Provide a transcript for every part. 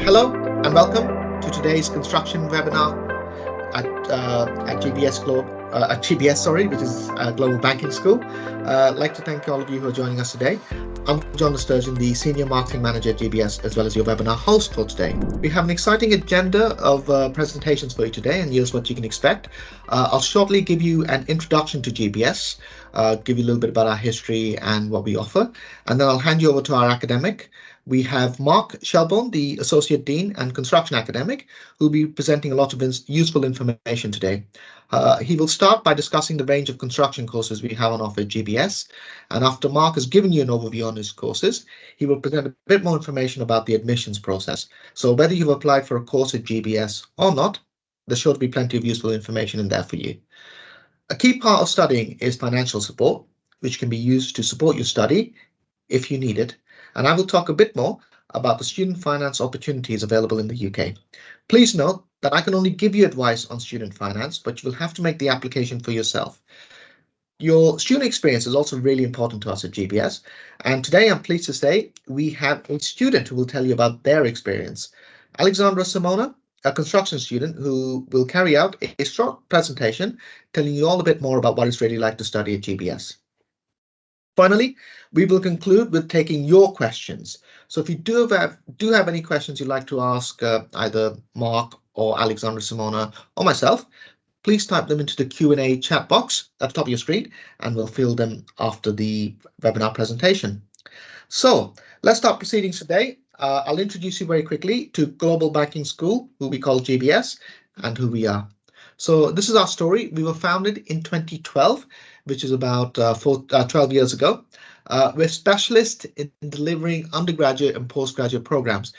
Hello and welcome to today's construction webinar at GBS which is Global Banking School. I'd like to thank all of you who are joining us today. I'm John Sturgeon, the Senior Marketing Manager at GBS, as well as your webinar host for today. We have an exciting agenda of presentations for you today, and here's what you can expect. I'll shortly give you an introduction to GBS, give you a little bit about our history and what we offer, and then I'll hand you over to our academic. We have Mark Shelbourne, the Associate Dean and Construction Academic, who will be presenting a lot of useful information today. He will start by discussing the range of construction courses we have on offer at GBS. And after Mark has given you an overview on his courses, he will present a bit more information about the admissions process. So whether you've applied for a course at GBS or not, there's sure to be plenty of useful information in there for you. A key part of studying is financial support, which can be used to support your study if you need it. And I will talk a bit more about the student finance opportunities available in the UK. Please note that I can only give you advice on student finance, but you will have to make the application for yourself. Your student experience is also really important to us at GBS. And today I'm pleased to say we have a student who will tell you about their experience. Alexandra Simona, a construction student who will carry out a short presentation telling you all a bit more about what it's really like to study at GBS. Finally, we will conclude with taking your questions. So if you do have any questions you'd like to ask either Mark or Alexandra Simona or myself, please type them into the Q&A chat box at the top of your screen, and we'll field them after the webinar presentation. So let's start proceedings today. I'll introduce you very quickly to Global Banking School, who we call GBS, and who we are. So this is our story. We were founded in 2012, which is about 12 years ago. We're specialists in delivering undergraduate and postgraduate programs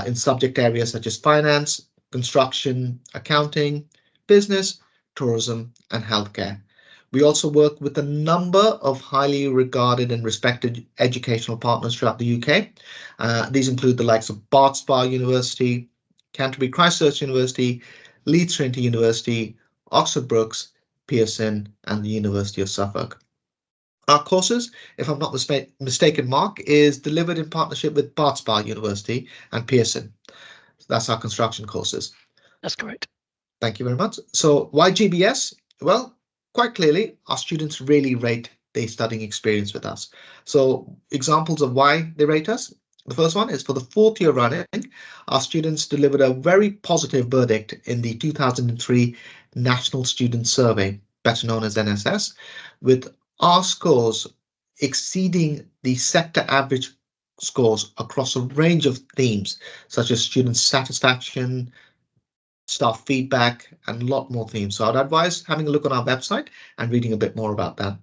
in subject areas such as finance, construction, accounting, business, tourism, and healthcare. We also work with a number of highly regarded and respected educational partners throughout the UK. These include the likes of Barts Spa University, Canterbury Christ Church University, Leeds Trinity University, Oxford Brookes, Pearson, and the University of Suffolk. Our courses, if I'm not mistaken, Mark, is delivered in partnership with Barts Spa University and Pearson. That's our construction courses. That's correct. Thank you very much. So why GBS? Well, quite clearly, our students really rate their studying experience with us. So examples of why they rate us. The first one is for the fourth year running, our students delivered a very positive verdict in the 2003 National Student Survey, better known as NSS, with our scores exceeding the sector average scores across a range of themes, such as student satisfaction, staff feedback, and a lot more themes. So I'd advise having a look on our website and reading a bit more about that.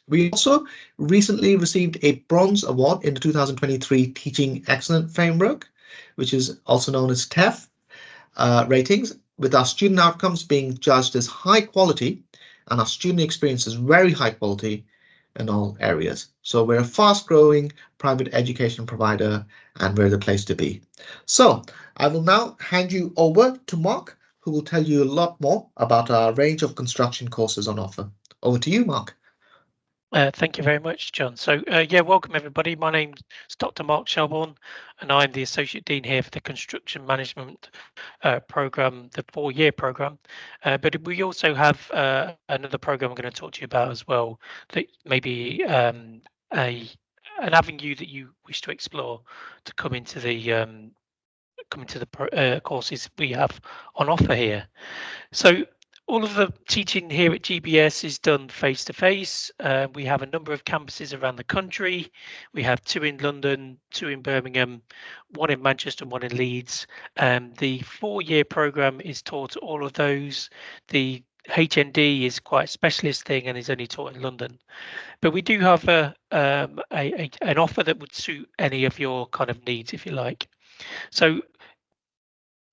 We also recently received a Bronze Award in the 2023 Teaching Excellence Framework, which is also known as TEF ratings, with our student outcomes being judged as high quality and our student experience is very high quality in all areas. So we're a fast growing private education provider and we're the place to be. So I will now hand you over to Mark, who will tell you a lot more about our range of construction courses on offer. Over to you, Mark. Thank you very much, John. So yeah, welcome everybody. My name's Dr. Mark Shelbourne, and I'm the Associate Dean here for the Construction Management Programme, the 4-year programme. But we also have another programme I'm going to talk to you about as well, that may be an avenue that you wish to explore to come into the courses we have on offer here. So all of the teaching here at GBS is done face-to-face. We have a number of campuses around the country. We have 2 in London, 2 in Birmingham, 1 in Manchester, 1 in Leeds. The 4-year programme is taught at all of those. The HND is quite a specialist thing and is only taught in London. But we do have an offer that would suit any of your kind of needs, if you like. So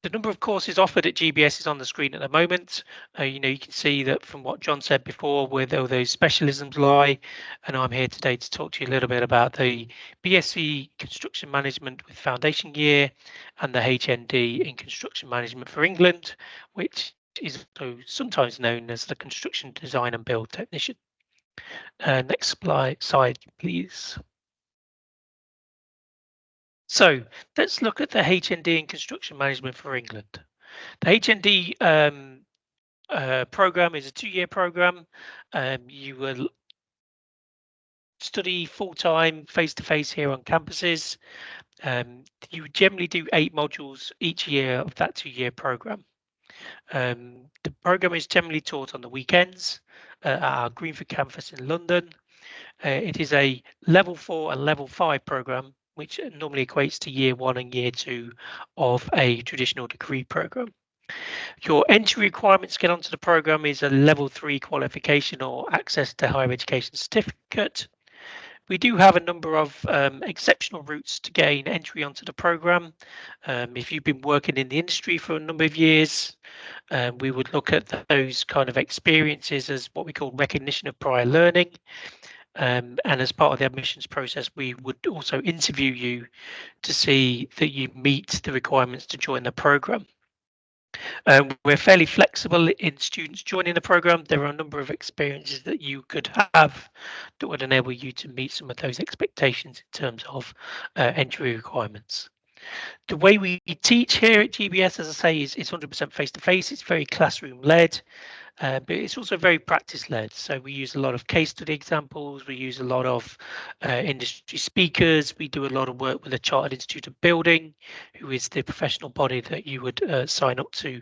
the number of courses offered at GBS is on the screen at the moment. You can see that from what John said before, where those specialisms lie. And I'm here today to talk to you a little bit about the BSc Construction Management with Foundation Year and the HND in Construction Management for England, which is also sometimes known as the Construction Design and Build Technician. Next slide, please. So let's look at the HND in construction management for England. The HND program is a 2-year program. You will study full-time, face-to-face here on campuses. You generally do 8 modules each year of that 2-year program. The program is generally taught on the weekends at our Greenford campus in London. It is a level 4 and level 5 program, which normally equates to year 1 and year 2 of a traditional degree program. Your entry requirements to get onto the program is a level 3 qualification or access to higher education certificate. We do have a number of exceptional routes to gain entry onto the program. If you've been working in the industry for a number of years, we would look at those kind of experiences as what we call recognition of prior learning. And as part of the admissions process, we would also interview you to see that you meet the requirements to join the program. We're fairly flexible in students joining the program. There are a number of experiences that you could have that would enable you to meet some of those expectations in terms of entry requirements. The way we teach here at GBS, as I say, is 100% face-to-face. It's very classroom-led. But it's also very practice-led. So we use a lot of case study examples. We use a lot of industry speakers. We do a lot of work with the Chartered Institute of Building, who is the professional body that you would sign up to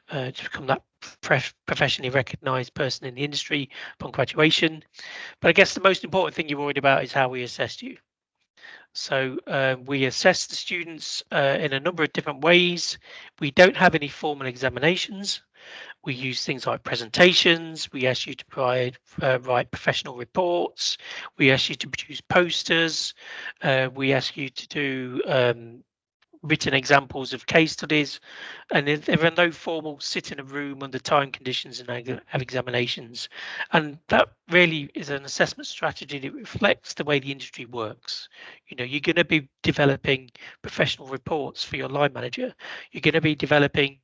become that professionally recognised person in the industry upon graduation. But I guess the most important thing you're worried about is how we assess you. So we assess the students in a number of different ways. We don't have any formal examinations. We use things like presentations. We ask you to write professional reports. We ask you to produce posters. We ask you to do written examples of case studies, and there are no formal sit in a room under time conditions and have examinations. And that really is an assessment strategy that reflects the way the industry works. You know, you're going to be developing professional reports for your line manager. You're going to be developing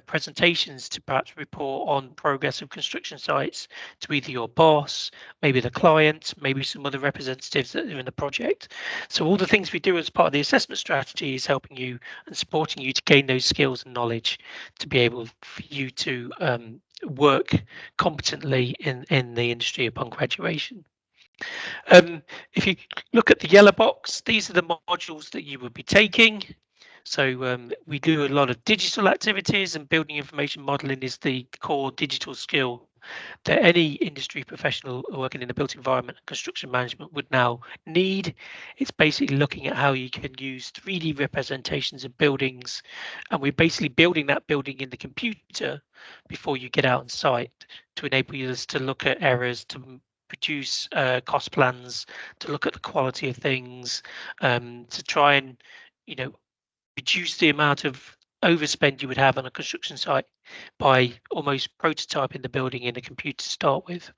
presentations to perhaps report on progress of construction sites to either your boss, maybe the client, maybe some other representatives that are in the project. So all the things we do as part of the assessment strategy is helping you and supporting you to gain those skills and knowledge to be able for you to work competently in the industry upon graduation. If you look at the yellow box, these are the modules that you would be taking. So we do a lot of digital activities, and building information modeling is the core digital skill that any industry professional working in the built environment and construction management would now need. It's basically looking at how you can use 3D representations of buildings, and we're basically building that building in the computer before you get out on site to enable you to look at errors, to produce cost plans, to look at the quality of things, to try and, you know, reduce the amount of overspend you would have on a construction site by almost prototyping the building in a computer to start with.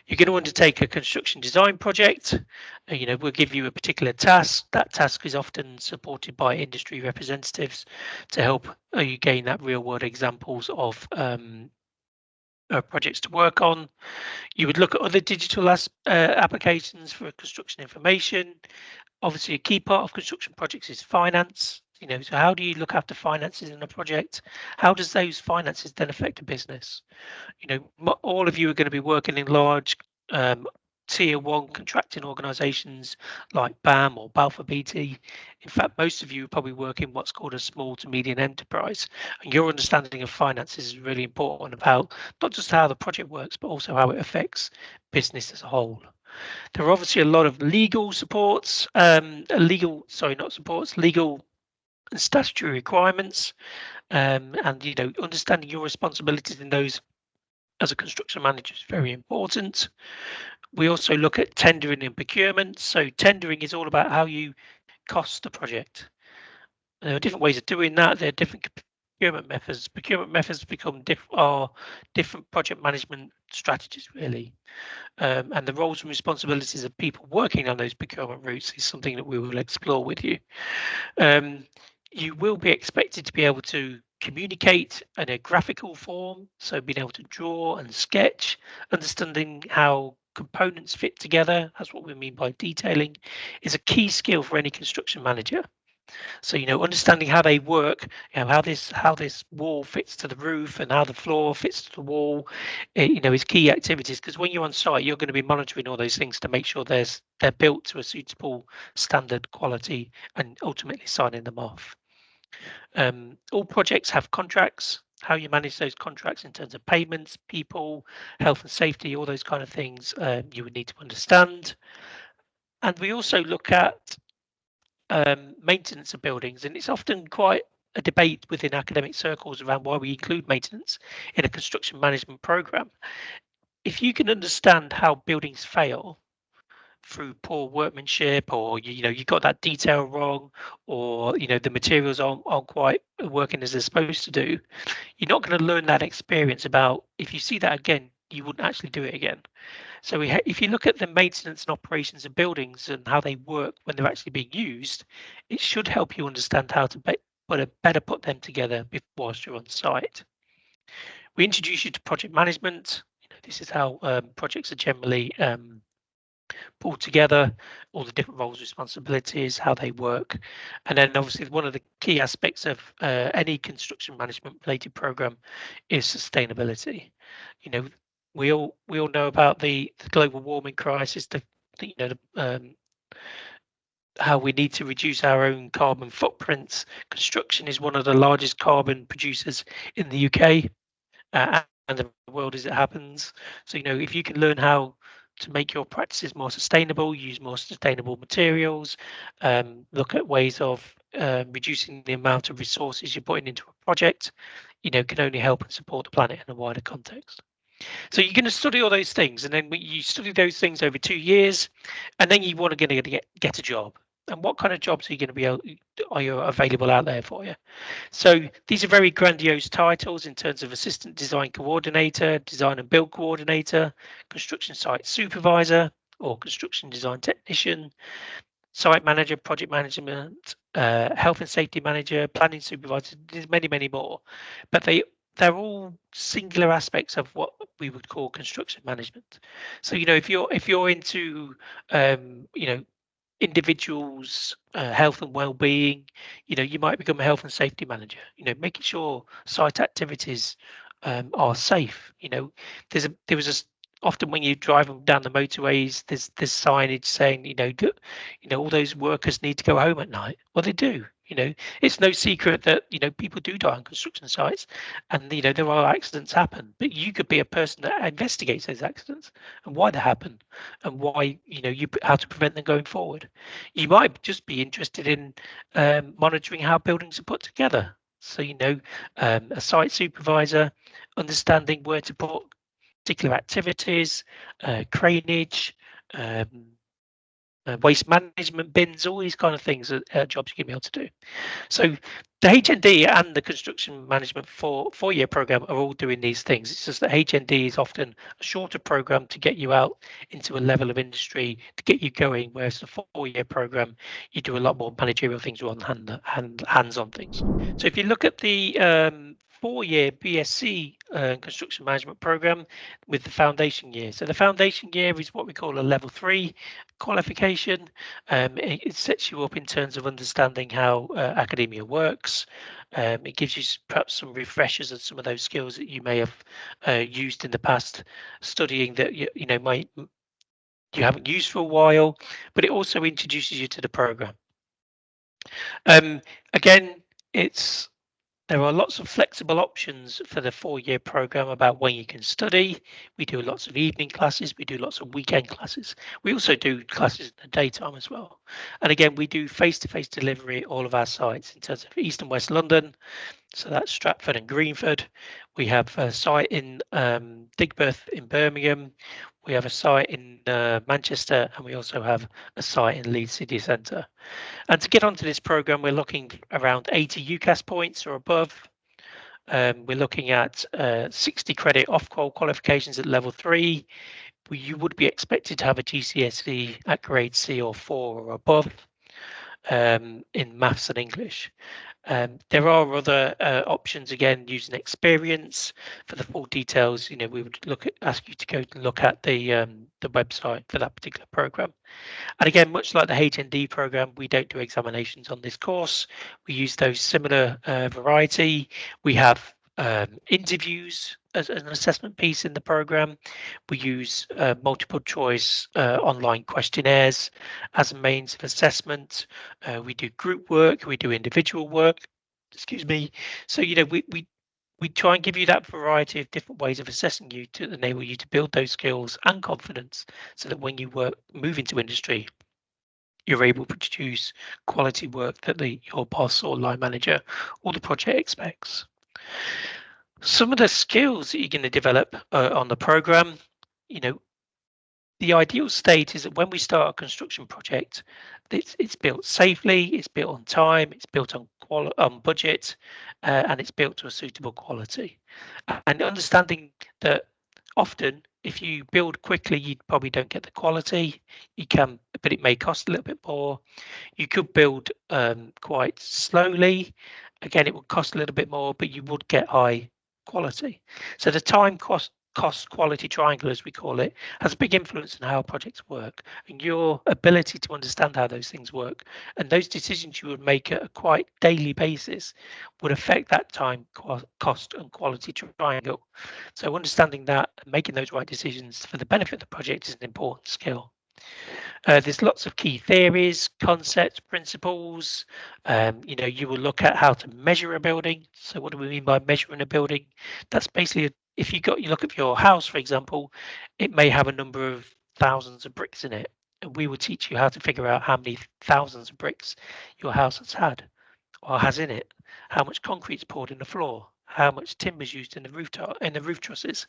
You're going to undertake a construction design project. You know, we'll give you a particular task. That task is often supported by industry representatives to help you gain that real world examples of projects to work on. You would look at other digital applications for construction information. Obviously, a key part of construction projects is finance. You know, so how do you look after finances in a project? How does those finances then affect a business? You know, all of you are going to be working in large tier 1 contracting organizations like BAM or Balfour Beatty. In fact, most of you probably work in what's called a small to medium enterprise, and your understanding of finances is really important about not just how the project works, but also how it affects business as a whole. There are obviously a lot of legal supports, legal and statutory requirements, and, you know, understanding your responsibilities in those as a construction manager is very important. We also look at tendering and procurement. So tendering is all about how you cost a project. There are different ways of doing that. There are different procurement methods. Procurement methods become different project management strategies, really. And the roles and responsibilities of people working on those procurement routes is something that we will explore with you. You will be expected to be able to communicate in a graphical form, so being able to draw and sketch, understanding how components fit together, that's what we mean by detailing, is a key skill for any construction manager. So, understanding how they work, how this wall fits to the roof and how the floor fits to the wall, is key activities, because when you're on site, you're going to be monitoring all those things to make sure they're built to a suitable standard quality and ultimately signing them off. All projects have contracts. How you manage those contracts in terms of payments, people, health and safety, all those kind of things, you would need to understand. And we also look at maintenance of buildings, and it's often quite a debate within academic circles around why we include maintenance in a construction management program. If you can understand how buildings fail through poor workmanship, or you got that detail wrong, or the materials aren't quite working as they're supposed to do, you're not going to learn that experience about, if you see that again, you wouldn't actually do it again. So if you look at the maintenance and operations of buildings and how they work when they're actually being used, it should help you understand how to better put them together whilst you're on site. We introduce you to project management. This is how projects are generally pulled together, all the different roles, responsibilities, how they work. And then obviously one of the key aspects of any construction management related program is sustainability. You know, we all know about the global warming crisis, how we need to reduce our own carbon footprints. Construction is one of the largest carbon producers in the UK and the world as it happens. So, if you can learn how to make your practices more sustainable, use more sustainable materials, look at ways of reducing the amount of resources you're putting into a project, can only help and support the planet in a wider context. So you're going to study all those things, and then you study those things over 2 years, and then you want to get a job. And what kind of jobs are you going to are you available out there for you? So these are very grandiose titles in terms of assistant design coordinator, design and build coordinator, construction site supervisor or construction design technician, site manager, project management, health and safety manager, planning supervisor. There's many, many more, but they're all singular aspects of what we would call construction management. So if you're into individuals' health and well-being, you might become a health and safety manager. Making sure site activities are safe. There was often when you drive down the motorways, there's signage saying, all those workers need to go home at night. Well, they do. It's no secret that people do die on construction sites, and there are accidents happen. But you could be a person that investigates those accidents and why they happen, and why how to prevent them going forward. You might just be interested in monitoring how buildings are put together. So a site supervisor, understanding where to put particular activities, craneage, waste management bins, all these kind of things are jobs you're going to be able to do. So the HND and the construction management four-year program are all doing these things. It's just that HND is often a shorter program to get you out into a level of industry to get you going, whereas the four-year program, you do a lot more managerial things on hands-on things. So if you look at the four-year BSc construction management program with the foundation year. So the foundation year is what we call a level 3 qualification. It sets you up in terms of understanding how academia works. It gives you perhaps some refreshers of some of those skills that you may have used in the past studying that you haven't used for a while, but it also introduces you to the program. Again, there are lots of flexible options for the four-year program about when you can study. We do lots of evening classes. We do lots of weekend classes. We also do classes in the daytime as well. And again, we do face-to-face delivery at all of our sites in terms of East and West London. So that's Stratford and Greenford. We have a site in Digbeth in Birmingham. We have a site in Manchester, and we also have a site in Leeds City Centre. And to get onto this program, we're looking around 80 UCAS points or above. We're looking at 60 credit off-qual qualifications at level 3. You would be expected to have a GCSE at grade C or 4 or above in maths and English. There are other options, again, using experience. For the full details, we would ask you to go and look at the website for that particular program. And again, much like the HND program, we don't do examinations on this course. We use those similar variety. We have interviews as an assessment piece in the program. We use multiple choice online questionnaires as a means of assessment. We do group work, we do individual work, excuse me. So, we try and give you that variety of different ways of assessing you to enable you to build those skills and confidence so that when you move into industry, you're able to produce quality work that your boss or line manager or the project expects. Some of the skills that you're going to develop on the program, the ideal state is that when we start a construction project, it's built safely, it's built on time, it's built on budget, and it's built to a suitable quality. And understanding that often, if you build quickly, you probably don't get the quality. You can, but it may cost a little bit more. You could build quite slowly. Again, it would cost a little bit more, but you would get high quality. So the time cost quality triangle, as we call it, has a big influence on how projects work, and your ability to understand how those things work and those decisions you would make at a quite daily basis would affect that time, cost and quality triangle. So understanding that and making those right decisions for the benefit of the project is an important skill. There's lots of key theories, concepts, principles. You will look at how to measure a building. So what do we mean by measuring a building? That's basically, if you look at your house, for example, it may have a number of thousands of bricks in it. And we will teach you how to figure out how many thousands of bricks your house has had or has in it, how much concrete's poured in the floor, how much timber is used in the roof trusses,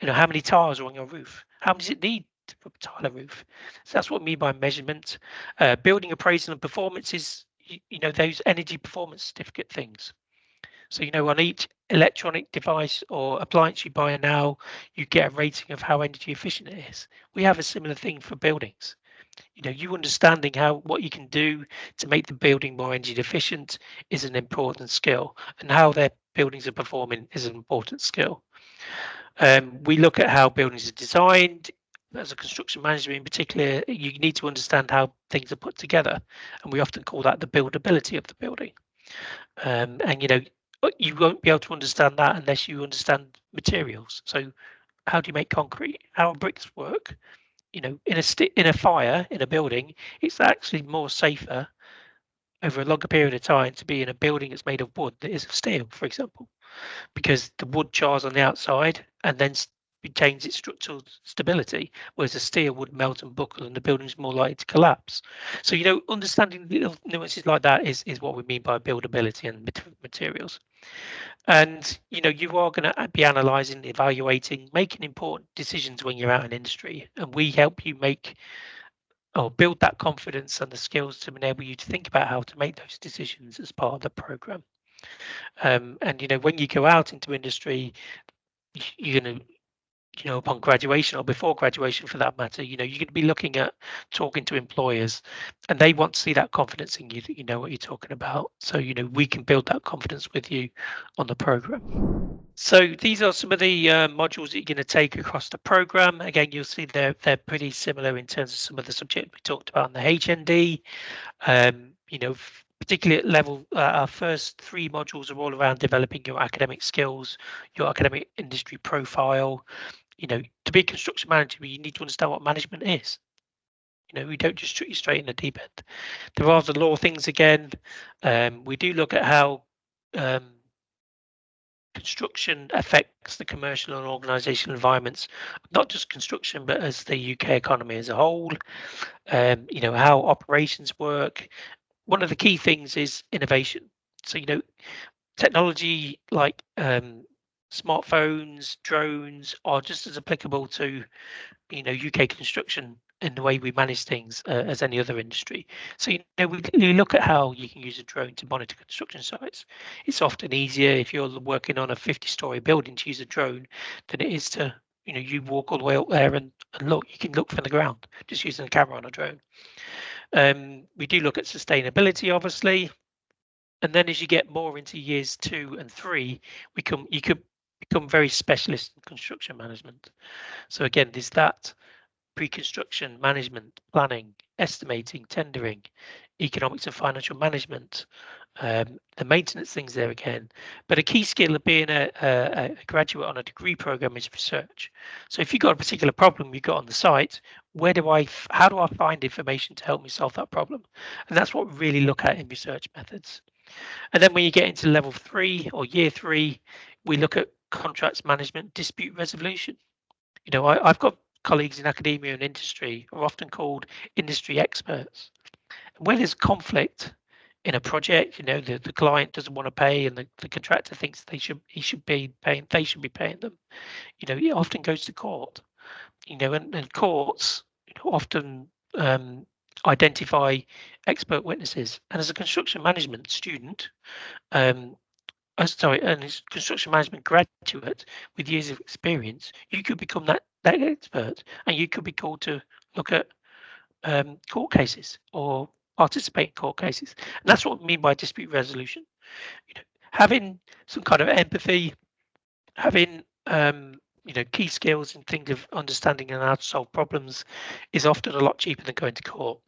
how many tiles are on your roof, how much does it need to put tile a roof. So that's what I mean by measurement. Building appraisal and performance is, those energy performance certificate things. So, on each electronic device or appliance you buy now, you get a rating of how energy efficient it is. We have a similar thing for buildings. You understanding what you can do to make the building more energy efficient is an important skill, and how their buildings are performing is an important skill. We look at how buildings are designed. As a construction manager in particular, you need to understand how things are put together, and we often call that the buildability of the building. And you won't be able to understand that unless you understand materials. So how do you make concrete? How bricks work? In a fire in a building, it's actually more safer over a longer period of time to be in a building that's made of wood that is of steel, for example, because the wood chars on the outside and then retains its structural stability, whereas the steel would melt and buckle and the building's more likely to collapse. So, understanding little nuances like that is what we mean by buildability and materials. And you are going to be analysing, evaluating, making important decisions when you're out in industry, and we help you make or build that confidence and the skills to enable you to think about how to make those decisions as part of the program. And when you go out into industry, you're going to, upon graduation or before graduation for that matter, you're going to be looking at talking to employers, and they want to see that confidence in you, that you know what you're talking about. So we can build that confidence with you on the program. So these are some of the modules that you're going to take across the program. Again, you'll see they're pretty similar in terms of some of the subjects we talked about in the HND. Particularly at level, our first 3 modules are all around developing your academic skills, your academic industry profile. To be a construction manager, you need to understand what management is. We don't just shoot you straight in the deep end. There are the law things again. We do look at how construction affects the commercial and organisational environments, not just construction, but as the UK economy as a whole. How operations work. One of the key things is innovation. So, technology like smartphones, drones are just as applicable to, UK construction in the way we manage things as any other industry. So, we look at how you can use a drone to monitor construction sites. It's often easier if you're working on a 50-story building to use a drone than it is to, you walk all the way up there and look. You can look from the ground just using a camera on a drone. We do look at sustainability, obviously. And then as you get more into years 2 and 3, you could become very specialist in construction management. So again, there's that pre-construction management, planning, estimating, tendering, economics and financial management, the maintenance things there again. But a key skill of being a graduate on a degree program is research. So if you've got a particular problem you've got on the site, how do I find information to help me solve that problem? And that's what we really look at in research methods. And then when you get into level 3 or year 3, we look at contracts management, dispute resolution. I've got colleagues in academia and industry who are often called industry experts. And when there's conflict in a project, the client doesn't want to pay and the contractor thinks they should be paying them, it often goes to court. And courts often identify expert witnesses. And as a construction management student, and as construction management graduate with years of experience, you could become that expert, and you could be called to look at court cases or participate in court cases. And that's what I mean by dispute resolution. Having some kind of empathy, having key skills and things of understanding and how to solve problems is often a lot cheaper than going to court.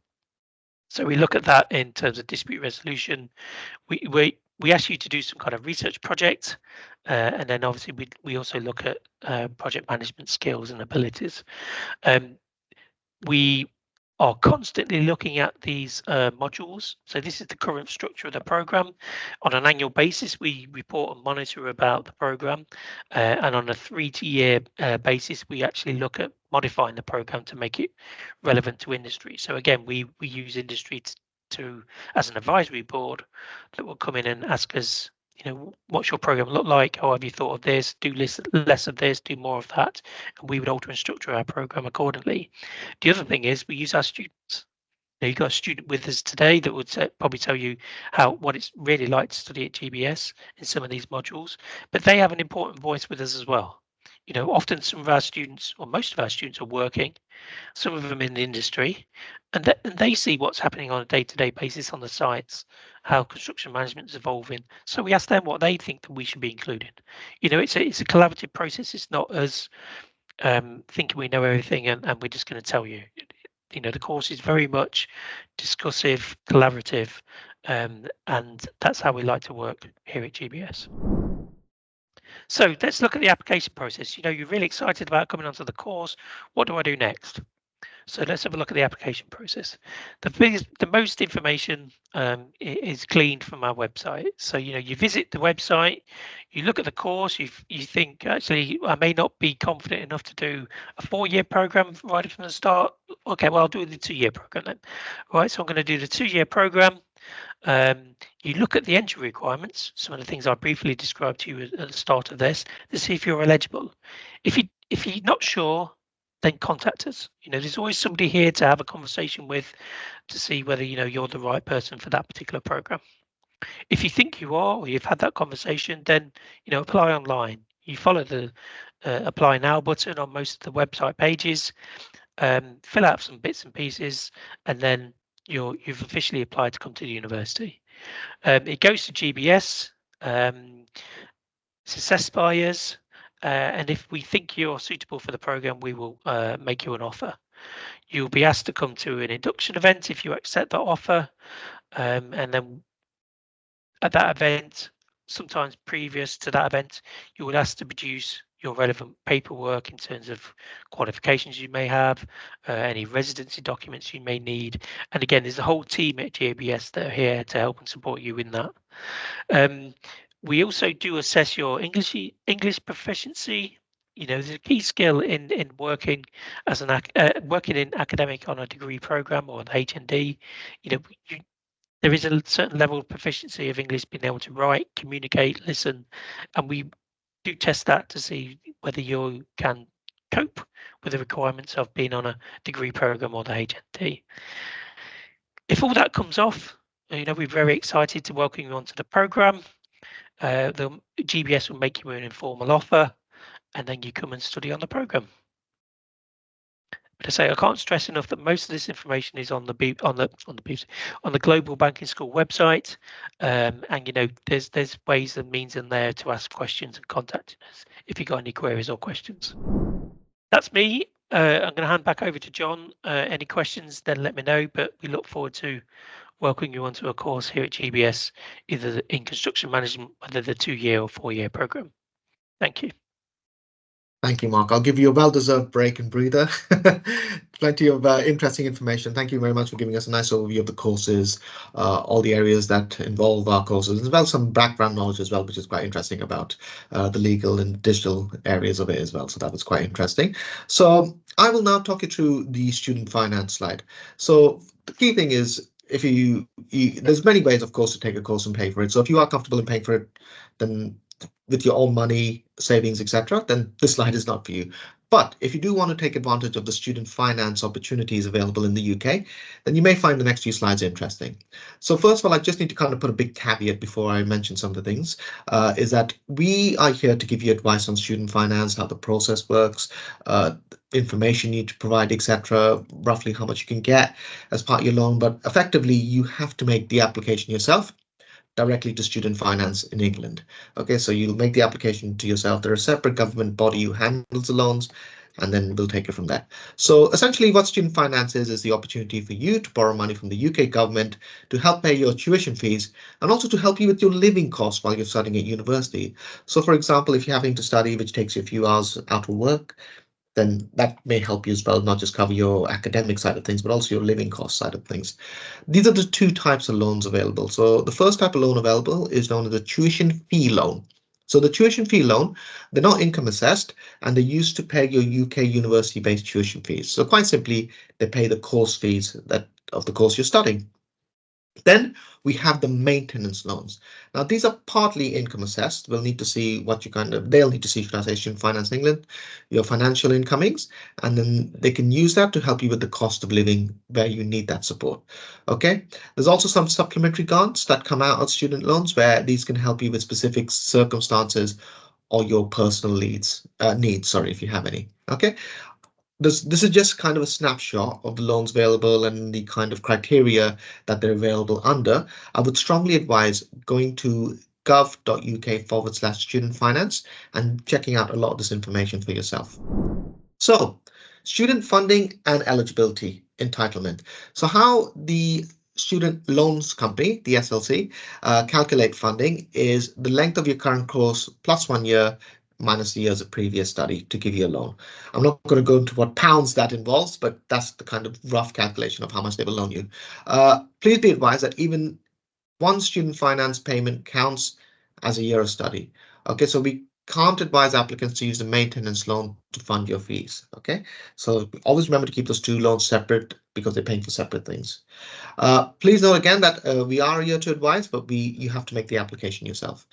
So we look at that in terms of dispute resolution. We ask you to do some kind of research project, and then obviously we also look at project management skills and abilities. We are constantly looking at these modules. So this is the current structure of the program. On an annual basis, we report and monitor about the program, and on a 3-year basis, we actually look at modifying the program to make it relevant to industry. So again, we use industry to as an advisory board that will come in and ask us, what's your program look like? How have you thought of this? Do less of this, do more of that. And we would alter and structure our program accordingly. The other thing is we use our students. You've got a student with us today that would probably tell you what it's really like to study at GBS in some of these modules, but they have an important voice with us as well. Often some of our students, or most of our students, are working, some of them in the industry, and they see what's happening on a day-to-day basis on the sites, how construction management is evolving. So we ask them what they think that we should be including. It's a collaborative process. It's not us thinking we know everything and we're just going to tell you. The course is very much discussive, collaborative, and that's how we like to work here at GBS. So let's look at the application process. You're really excited about coming onto the course. What do I do next? So let's have a look at the application process. The most information is gleaned from our website. So you visit the website, you look at the course, you think actually I may not be confident enough to do a 4-year program right from the start. Okay, well I'll do the 2-year program then. Right, so I'm going to do the 2-year program. You look at the entry requirements, some of the things I briefly described to you at the start of this, to see if you're eligible. If you're not sure, then contact us. There's always somebody here to have a conversation with to see whether you're the right person for that particular program. If you think you are, or you've had that conversation, then apply online. You follow the apply now button on most of the website pages, fill out some bits and pieces, and then you've officially applied to come to the university. It goes to GBS. It's assessed by us. And if we think you're suitable for the program, we will make you an offer. You'll be asked to come to an induction event if you accept that offer. And then at that event, sometimes previous to that event, you will ask to produce your relevant paperwork in terms of qualifications you may have, any residency documents you may need. And again, there's a whole team at GBS that are here to help and support you in that. We also do assess your English proficiency. There's a key skill in working as working in academic on a degree program or an HND. There is a certain level of proficiency of English, being able to write, communicate, listen, and we do test that to see whether you can cope with the requirements of being on a degree program or the HND. If all that comes off, we're very excited to welcome you onto the program. The GBS will make you an informal offer, and then you come and study on the program. But I say I can't stress enough that most of this information is on the Global Banking School website, and there's ways and means in there to ask questions and contact us if you've got any queries or questions. That's me. I'm going to hand back over to John. Any questions, then let me know. But we look forward to welcoming you onto a course here at GBS, either in construction management, whether the 2-year or 4-year program. Thank you. Thank you, Mark. I'll give you a well-deserved break and breather. Plenty of interesting information. Thank you very much for giving us a nice overview of the courses, all the areas that involve our courses, as well as some background knowledge as well, which is quite interesting about the legal and digital areas of it as well. So that was quite interesting. So I will now talk you through the student finance slide. So the key thing is, if there's many ways, of course, to take a course and pay for it. So if you are comfortable in paying for it, then with your own money, savings, etc., then this slide is not for you. But if you do want to take advantage of the student finance opportunities available in the UK, then you may find the next few slides interesting. So first of all, I just need to kind of put a big caveat before I mention some of the things, is that we are here to give you advice on student finance, how the process works, information you need to provide, etc., roughly how much you can get as part of your loan. But effectively, you have to make the application yourself directly to student finance in England. Okay, so you'll make the application to yourself. There's a separate government body who handles the loans, and then we'll take it from there. So essentially what student finance is the opportunity for you to borrow money from the UK government to help pay your tuition fees and also to help you with your living costs while you're studying at university. So for example, if you're having to study, which takes you a few hours out of work, then that may help you as well, not just cover your academic side of things, but also your living cost side of things. These are the two types of loans available. So the first type of loan available is known as a tuition fee loan. So the tuition fee loan, they're not income assessed, and they're used to pay your UK university-based tuition fees. So quite simply, they pay the course fees of the course you're studying. Then we have the maintenance loans. Now, these are partly income assessed. They'll need to see, should I say, Student Finance England, your financial incomings, and then they can use that to help you with the cost of living where you need that support. Okay, there's also some supplementary grants that come out of student loans where these can help you with specific circumstances or your personal needs, if you have any. Okay. This is just kind of a snapshot of the loans available and the kind of criteria that they're available under. I would strongly advise going to gov.uk/student finance and checking out a lot of this information for yourself. So, student funding and eligibility entitlement. So how the Student Loans Company, the SLC, calculate funding is the length of your current course plus 1 year minus the years of previous study to give you a loan. I'm not going to go into what pounds that involves, but that's the kind of rough calculation of how much they will loan you. Please be advised that even one student finance payment counts as a year of study. Okay, so we can't advise applicants to use the maintenance loan to fund your fees. Okay, so always remember to keep those two loans separate because they're paying for separate things. Please note again that we are here to advise, but you have to make the application yourself.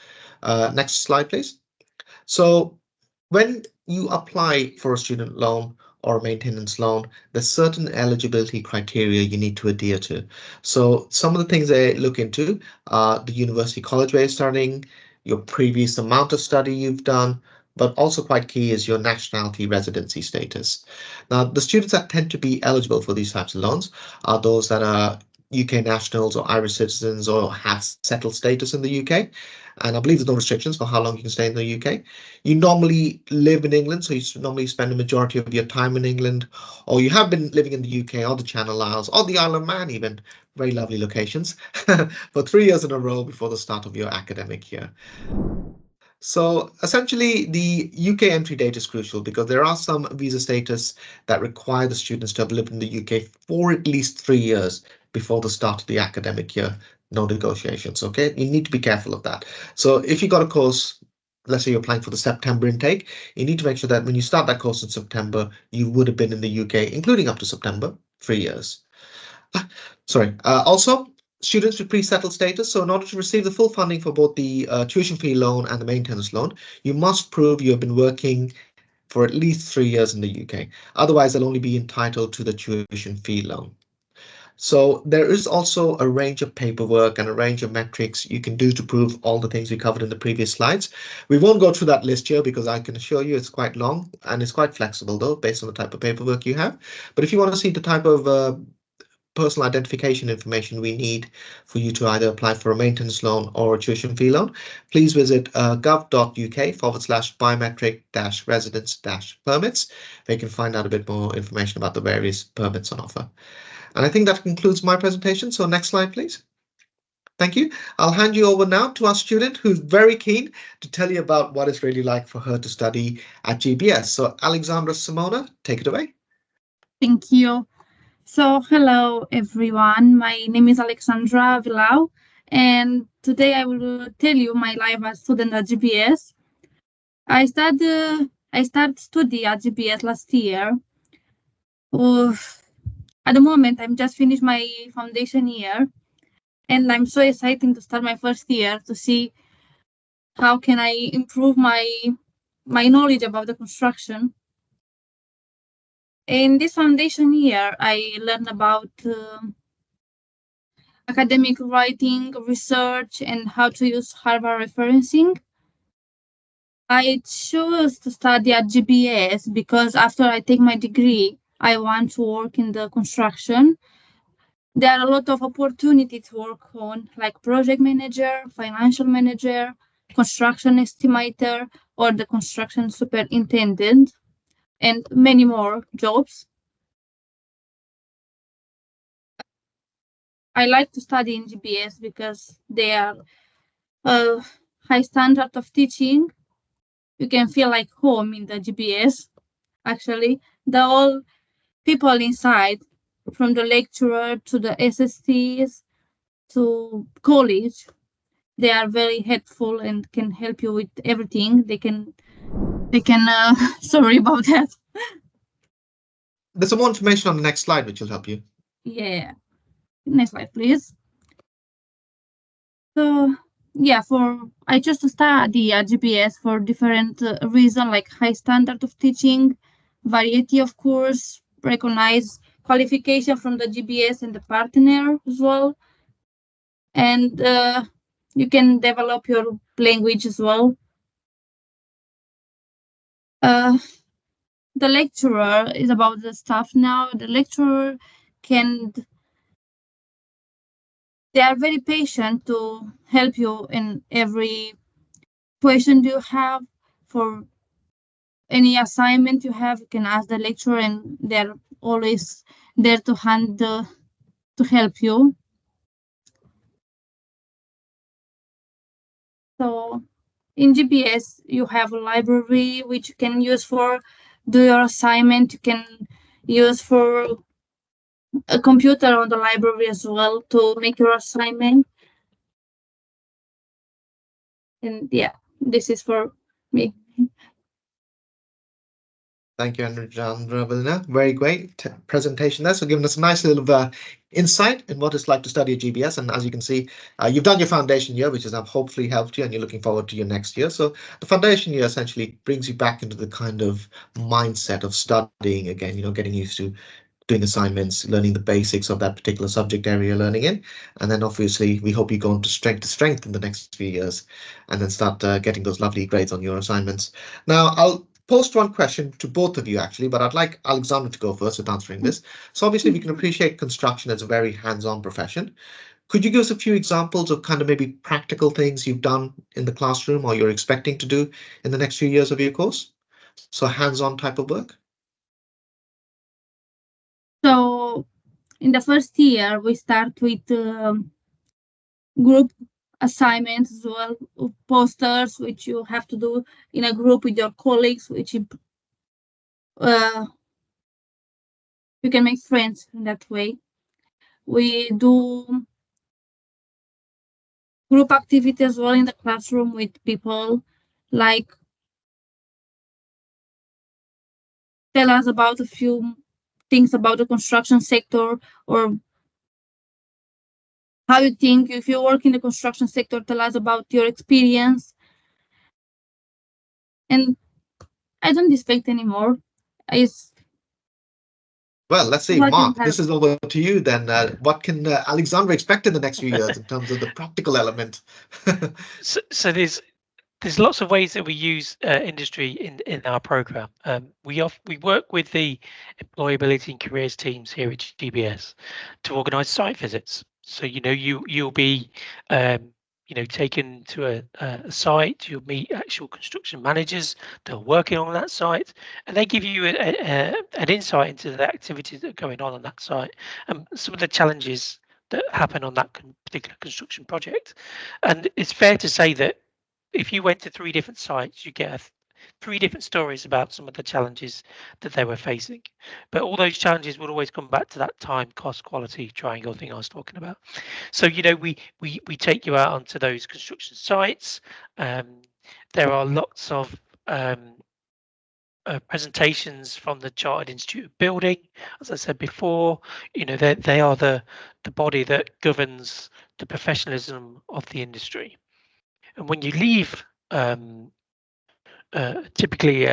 Next slide, please. So when you apply for a student loan or a maintenance loan, there's certain eligibility criteria you need to adhere to. So some of the things they look into are the university college where you're studying, your previous amount of study you've done, but also quite key is your nationality residency status. Now, the students that tend to be eligible for these types of loans are those that are UK nationals or Irish citizens or have settled status in the UK. And I believe there's no restrictions for how long you can stay in the UK. You normally live in England, so you normally spend a majority of your time in England, or you have been living in the UK or the Channel Isles or the Isle of Man even, very lovely locations, for 3 years in a row before the start of your academic year. So essentially, the UK entry date is crucial because there are some visa status that require the students to have lived in the UK for at least 3 years before the start of the academic year. No negotiations. OK, you need to be careful of that. So if you got a course, let's say you're applying for the September intake, you need to make sure that when you start that course in September, you would have been in the UK, including up to September, 3 years. Also, students with pre-settled status. So in order to receive the full funding for both the tuition fee loan and the maintenance loan, you must prove you have been working for at least 3 years in the UK. Otherwise, they'll only be entitled to the tuition fee loan. So there is also a range of paperwork and a range of metrics you can do to prove all the things we covered in the previous slides. We won't go through that list here because I can assure you it's quite long and it's quite flexible though, based on the type of paperwork you have. But if you want to see the type of personal identification information we need for you to either apply for a maintenance loan or a tuition fee loan, please visit gov.uk/biometric-residence-permits, where you can find out a bit more information about the various permits on offer. And I think that concludes my presentation. So next slide, please. Thank you. I'll hand you over now to our student who's very keen to tell you about what it's really like for her to study at GBS. So Alexandra Simona, take it away. Thank you. So hello everyone, my name is Alexandra Vilau, and today I will tell you my life as student at GBS. I started study at GBS last year. At the moment, I'm just finished my foundation year, and I'm so excited to start my first year to see how can I improve my knowledge about the construction. In this foundation year, I learned about academic writing, research, and how to use Harvard referencing. I chose to study at GBS because after I take my degree, I want to work in the construction. There are a lot of opportunities to work on, like project manager, financial manager, construction estimator, or the construction superintendent, and many more jobs. I like to study in GBS because they are a high standard of teaching. You can feel like home in the GBS. Actually, the all people inside, from the lecturer to the SSTs to college, they are very helpful and can help you with everything. They can sorry about that. There's some more information on the next slide which will help you. Yeah. Next slide, please. So yeah, I chose to study at GBS for different reasons, like high standard of teaching, variety of course, recognize qualification from the GBS and the partner as well, and you can develop your language as well. The lecturer is about the staff now. The lecturer they are very patient to help you in every question you have. For any assignment you have, you can ask the lecturer, and they're always there to help you. So in GBS, you have a library which you can use for do your assignment. You can use for a computer on the library as well to make your assignment. And yeah, this is for me. Thank you, Alexandra Vilna. Very great presentation there. So giving us a nice little insight in what it's like to study at GBS. And as you can see, you've done your foundation year, which has hopefully helped you, and you're looking forward to your next year. So the foundation year essentially brings you back into the kind of mindset of studying again, getting used to doing assignments, learning the basics of that particular subject area you're learning in. And then obviously we hope you go on to strength in the next few years and then start getting those lovely grades on your assignments. Now, I'll post one question to both of you actually, but I'd like Alexandra to go first with answering this. So obviously we can appreciate construction as a very hands-on profession. Could you give us a few examples of kind of maybe practical things you've done in the classroom or you're expecting to do in the next few years of your course? So hands-on type of work. So in the first year, we start with group assignments as well, posters, which you have to do in a group with your colleagues, which you can make friends in that way. We do group activities as well in the classroom with people, like tell us about a few things about the construction sector, or how you think if you work in the construction sector, tell us about your experience. And I don't expect anymore. Well, let's see, What can Mark, this help? is over to you then. What can Alexandra expect in the next few years in terms of the practical element? So there's lots of ways that we use industry in our program. We work with the employability and careers teams here at GBS to organise site visits. So you'll be taken to a site. You'll meet actual construction managers that are working on that site, and they give you an insight into the activities that are going on that site and some of the challenges that happen on that particular construction project. And it's fair to say that if you went to 3 different sites, you get 3 different stories about some of the challenges that they were facing. But all those challenges would always come back to that time, cost, quality triangle thing I was talking about. So we take you out onto those construction sites. There are lots of presentations from the Chartered Institute of Building. As I said before, they are the body that governs the professionalism of the industry. And when you leave, typically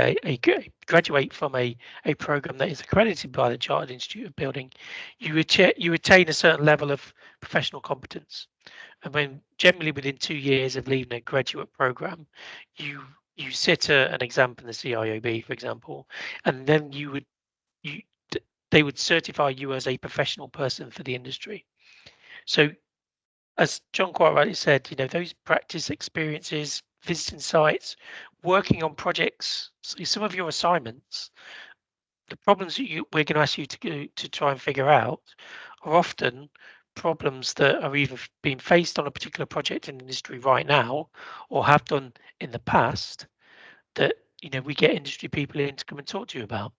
graduate from a program that is accredited by the Chartered Institute of Building, you attain a certain level of professional competence. And when generally within 2 years of leaving a graduate program, you sit an exam in the CIOB, for example, and then they would certify you as a professional person for the industry. So as John quite rightly said, those practice experiences, visiting sites, working on projects. So some of your assignments, the problems that we're going to ask you to try and figure out are often problems that are either being faced on a particular project in the industry right now or have done in the past that we get industry people in to come and talk to you about.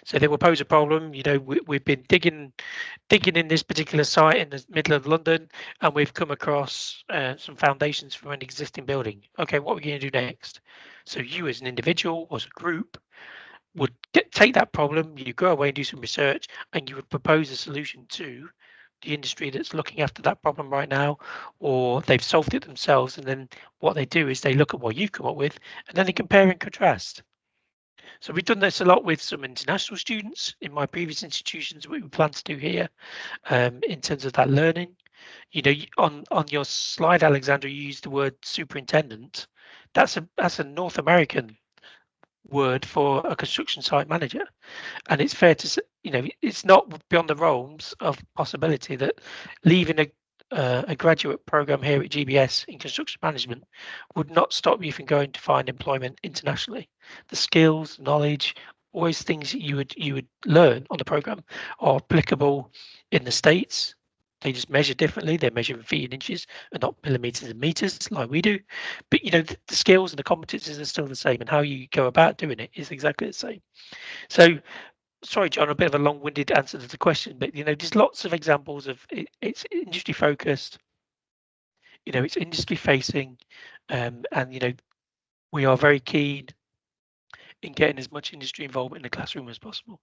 So they will pose a problem. We've been digging in this particular site in the middle of London, and we've come across some foundations for an existing building. Okay, what are we going to do next? So you as an individual or as a group would take that problem, you go away and do some research, and you would propose a solution to the industry that's looking after that problem right now, or they've solved it themselves. And then what they do is they look at what you've come up with, and then they compare and contrast. So we've done this a lot with some international students in my previous institutions. We plan to do here in terms of that learning. On your slide, Alexandra, you used the word superintendent. That's a North American word for a construction site manager, and it's fair to say, it's not beyond the realms of possibility that leaving a graduate program here at GBS in construction management would not stop you from going to find employment internationally. The skills, knowledge, always things that you would learn on the program are applicable in the States. They just measure differently. They measure in feet and inches and not millimeters and meters like we do. But the skills and the competencies are still the same, and how you go about doing it is exactly the same. So sorry, John, a bit of a long-winded answer to the question, but there's lots of examples of it's industry focused. It's industry facing, and we are very keen in getting as much industry involvement in the classroom as possible.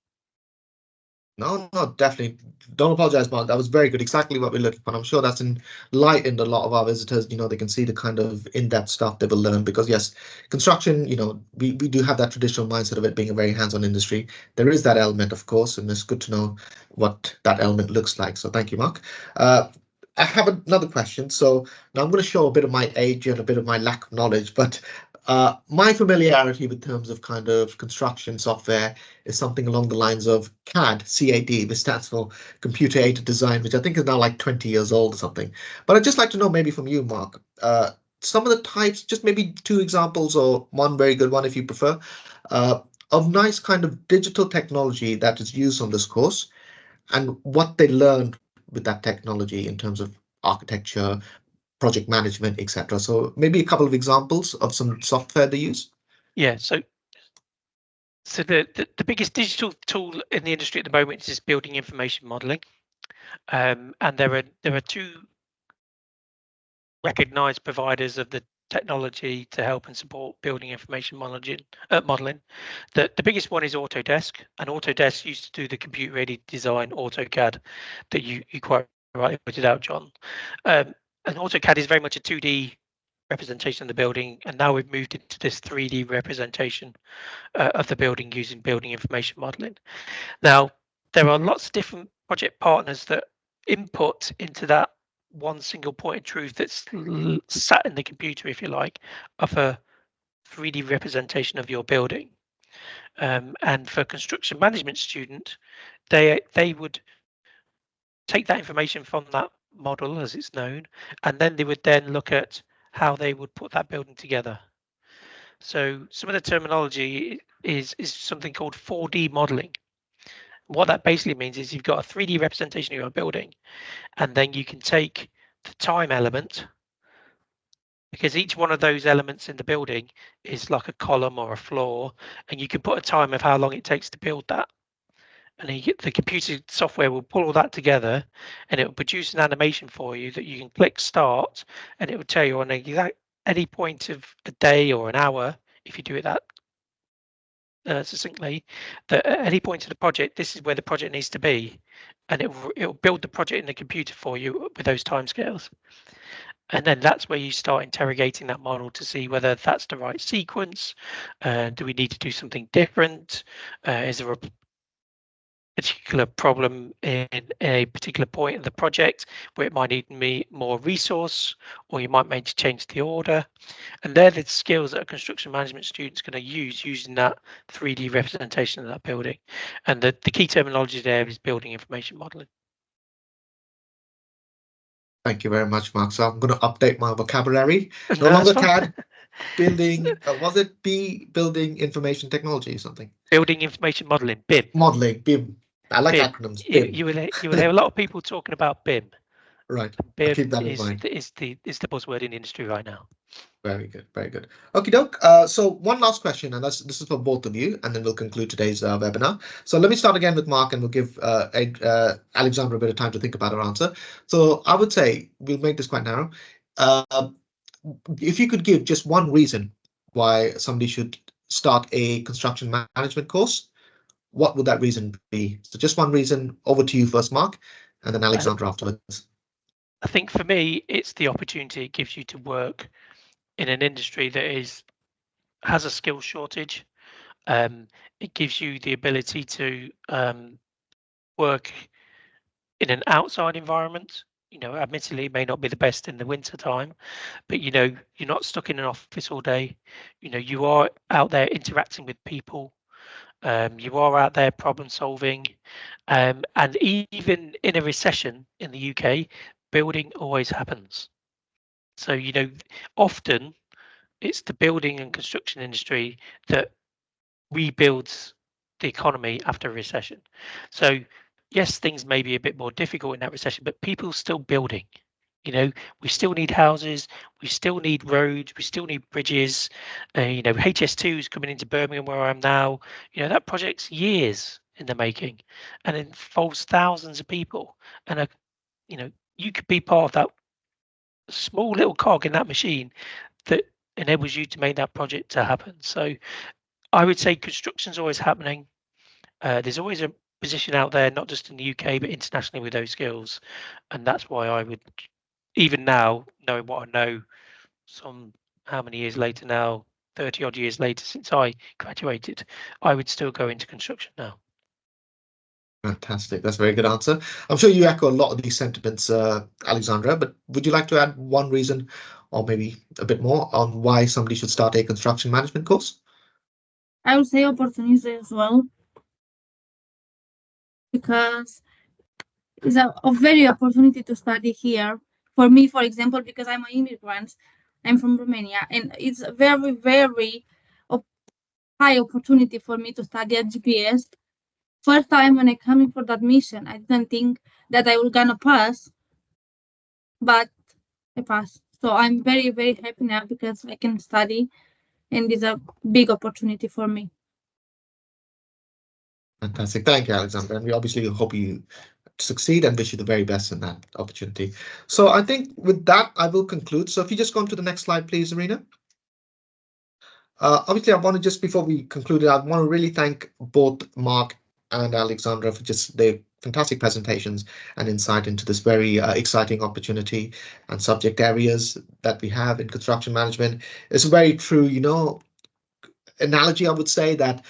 No, definitely. Don't apologize, Mark. That was very good. Exactly what we're looking for. I'm sure that's enlightened a lot of our visitors. They can see the kind of in-depth stuff they will learn because yes, construction, we do have that traditional mindset of it being a very hands-on industry. There is that element, of course, and it's good to know what that element looks like. So thank you, Mark. I have another question. So now I'm going to show a bit of my age and a bit of my lack of knowledge, but my familiarity with terms of kind of construction software is something along the lines of CAD, which stands for Computer Aided Design, which I think is now like 20 years old or something. But I'd just like to know maybe from you, Mark, some of the types, just maybe 2 examples or one very good one if you prefer, of nice kind of digital technology that is used on this course and what they learned with that technology in terms of architecture, project management, etc. So maybe a couple of examples of some software they use. Yeah, so the biggest digital tool in the industry at the moment is building information modeling, and there are 2 recognized providers of the technology to help and support building information modeling. The biggest one is Autodesk, and Autodesk used to do the computer-aided design AutoCAD that you quite rightly pointed out, John. And AutoCAD is very much a 2D representation of the building, and now we've moved into this 3D representation of the building using building information modeling. Now, there are lots of different project partners that input into that one single point of truth that's sat in the computer, if you like, of a 3D representation of your building. And for a construction management student, they would take that information from that model, as it's known, and then they would then look at how they would put that building together. So some of the terminology is something called 4D modeling. What that basically means is you've got a 3D representation of your building, and then you can take the time element, because each one of those elements in the building is like a column or a floor, and you can put a time of how long it takes to build that. And the computer software will pull all that together, and it will produce an animation for you that you can click start, and it will tell you on any point of a day or an hour, if you do it that succinctly, that at any point of the project, this is where the project needs to be, and it will build the project in the computer for you with those timescales. And then that's where you start interrogating that model to see whether that's the right sequence. Do we need to do something different? Is there a particular problem in a particular point of the project where it might need more resource, or you might need to change the order? And they're the skills that a construction management student's going to use using that 3D representation of that building. And the key terminology there is building information modeling. Thank you very much, Mark. So I'm going to update my vocabulary. No longer CAD, building, was it Building Information Technology or something? Building Information Modeling, BIM. Modeling, BIM. I like BIM. acronyms. BIM. You will hear a lot of people talking about BIM. Right. BIM keep that in mind. is the buzzword in the industry right now. Very good, very good. Okay, doke. So one last question, and this is for both of you, and then we'll conclude today's webinar. So let me start again with Mark, and we'll give Alexandra a bit of time to think about her answer. So I would say we'll make this quite narrow. If you could give just one reason why somebody should start a construction management course, what would that reason be? So just one reason. Over to you first, Mark, and then Alexandra afterwards. I think for me, it's the opportunity it gives you to work in an industry that has a skill shortage. It gives you the ability to work in an outside environment. You know, admittedly, it may not be the best in the winter time, but you know, you're not stuck in an office all day. You know, you are out there interacting with people. You are out there problem solving, and even in a recession in the UK, building always happens. So, you know, often it's the building and construction industry that rebuilds the economy after a recession. So yes, things may be a bit more difficult in that recession, but people are still building. You know, we still need houses, we still need roads, we still need bridges. You know, HS2 is coming into Birmingham where I am now. You know, that project's years in the making, and it involves thousands of people. And you know, you could be part of that small little cog in that machine that enables you to make that project to happen. So I would say construction's always happening. There's always a position out there, not just in the UK, but internationally with those skills. And that's why I would, even now, knowing what I know, how many years later now, 30 odd years later since I graduated, I would still go into construction now. Fantastic. That's a very good answer. I'm sure you echo a lot of these sentiments, Alexandra, but would you like to add one reason, or maybe a bit more, on why somebody should start a construction management course? I would say opportunity as well, because it's a very opportunity to study here. For me, for example, because I'm an immigrant, I'm from Romania, and it's a very, very high opportunity for me to study at GBS. First time when I came in for the admission, I didn't think that I was gonna pass, but I passed. So I'm very, very happy now because I can study, and it's a big opportunity for me. Fantastic. Thank you, Alexandra. And we obviously hope you succeed and wish you the very best in that opportunity. So I think with that, I will conclude. So if you just go on to the next slide, please, Irina. Obviously, I want to just, before we conclude, I want to really thank both Mark and Alexandra for just their fantastic presentations and insight into this very exciting opportunity and subject areas that we have in construction management. It's a very true, you know, analogy, I would say, that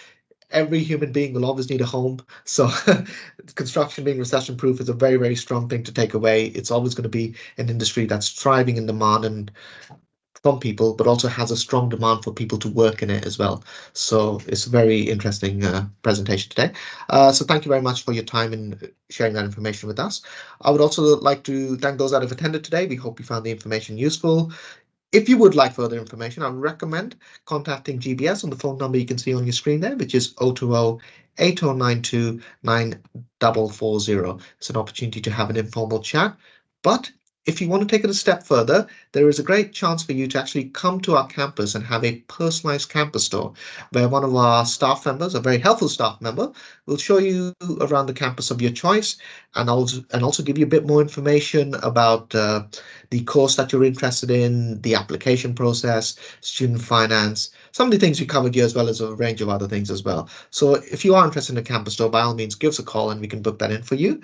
every human being will always need a home. So construction being recession proof is a very, very strong thing to take away. It's always going to be an industry that's thriving in demand and from people, but also has a strong demand for people to work in it as well. So it's a very interesting presentation today. So thank you very much for your time and sharing that information with us. I would also like to thank those that have attended today. We hope you found the information useful. If you would like further information, I would recommend contacting GBS on the phone number you can see on your screen there, which is 020-8092-9440. It's an opportunity to have an informal chat. But if you want to take it a step further, there is a great chance for you to actually come to our campus and have a personalized campus tour, where one of our staff members, a very helpful staff member, will show you around the campus of your choice and also give you a bit more information about the course that you're interested in, the application process, student finance, some of the things we covered here, as well as a range of other things as well. So if you are interested in a campus tour, by all means, give us a call and we can book that in for you.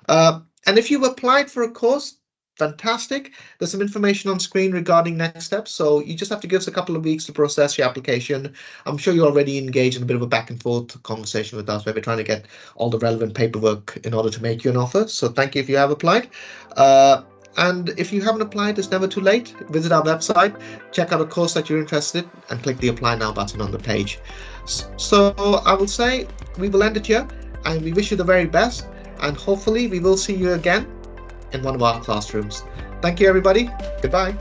And if you've applied for a course, fantastic. There's some information on screen regarding next steps. So you just have to give us a couple of weeks to process your application. I'm sure you're already engaged in a bit of a back and forth conversation with us where we're trying to get all the relevant paperwork in order to make you an offer. So thank you if you have applied. And if you haven't applied, it's never too late. Visit our website, check out a course that you're interested in, and click the Apply Now button on the page. So I will say we will end it here, and we wish you the very best, and hopefully we will see you again in one of our classrooms. Thank you, everybody. Goodbye.